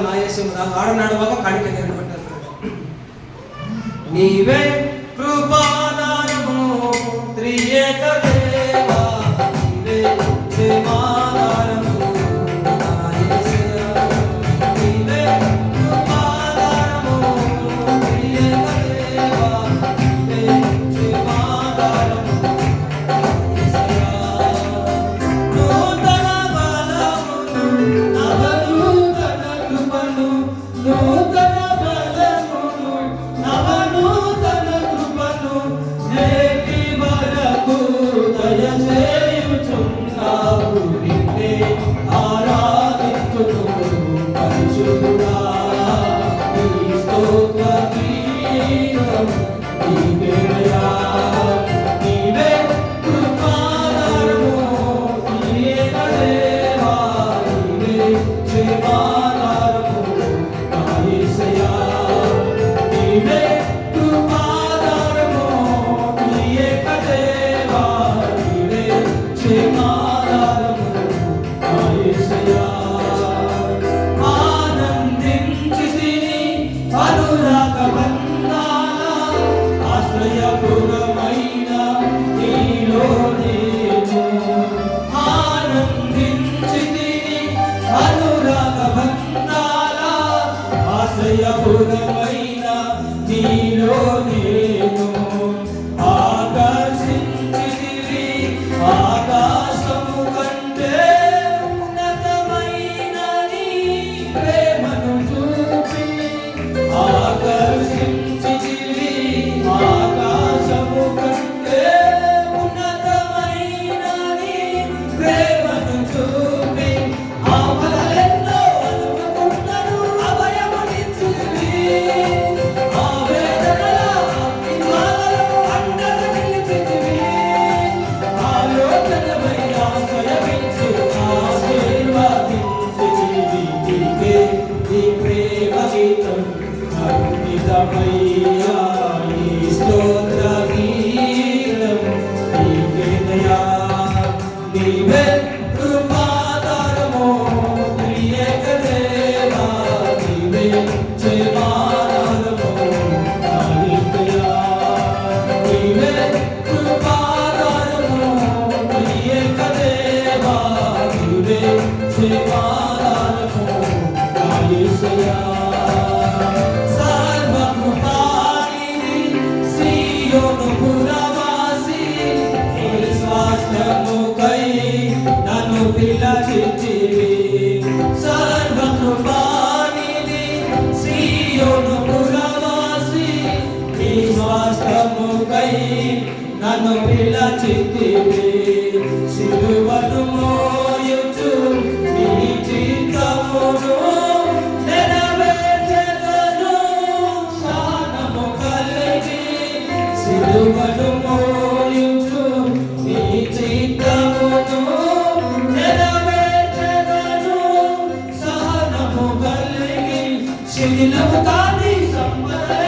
నా యేసు ఆడనాడు బాగా కాడికి నిలబెట్టారు. నీవే కృపాదానము త్రియేక దేవా, నీవే క్షేమాదానము నా యేసయ్యా. నీవే కృపాదానము త్రియేక దేవా, నీవే క్షేమాదానము నా యేసయ్యా. నూతన బలమును నవనూతన కృపను, నూతన బలమును నవనూతన కృపను నేటి వరకు దయచేయుచున్నావు. నిన్నే ఆరాధించును పరిశుద్ధుడా, నీ స్తోత్ర గీతం నీవేనయ్యా. నీవే కృపాదానము త్రియేక దేవా, నీవే క్షేమాదానము నా యేసయ్యా. నీవే కృపాదానము త్రియేక దేవా, నీవే క్షేమాదానము నా యేసయ్యా. ఆనందించితిని అనురాగ బంధాల, ఆశ్రయపురమైన నీలో నేను. ఆనందించితిని అనురాగ బంధాల, ఆశ్రయపురమైన నీలో నేను. ఆకర్షించితివి ఆకాశము కంటే ఉన్నతమైన నీ ప్రేమను చూపి. ఆకర్షించితివి ఆకాశము కంటే ఉన్నతమైన నీ ప్రేమను చూపి. ఆపదలెన్నో అనుకుంటను అభయమునిచ్చితివి. ఆవేదనల అగ్నిజ్వాలలను అండగా నిలిపితివి. ఆలోచనపై ఆశ్రయమిచ్చి ఆశీర్వదించితివి. నీకే నీ ప్రేమ గీతం అంకితమయ్యా. నీ స్తోత్ర గీతం నీకేనయ్యా. నీవే కృపాదానము త్రియేక దేవా, నీవే క్షేమాదానము నా యేసయ్యా. నీవే కృపాదానము త్రియేక దేవా, నీవే క్షేమాదానము నా యేసయ్యా. సర్వకృపానిధి సీయోను పురవాసి, నీ స్వాస్థ్యముకై నన్ను పిలిచితివి. సర్వకృపానిధి సీయోను పురవాసి, నీ స్వాస్థ్యముకై నన్ను పిలిచితివి. సిలువను మోయుచు నీ చిత్తమును నెరవేర్చెదను సహనము కలిగి. సిలువను మోయుచు నీ చిత్తమును నెరవేర్చెదను సహనము కలిగి. శిథిలము కాని సంపదలే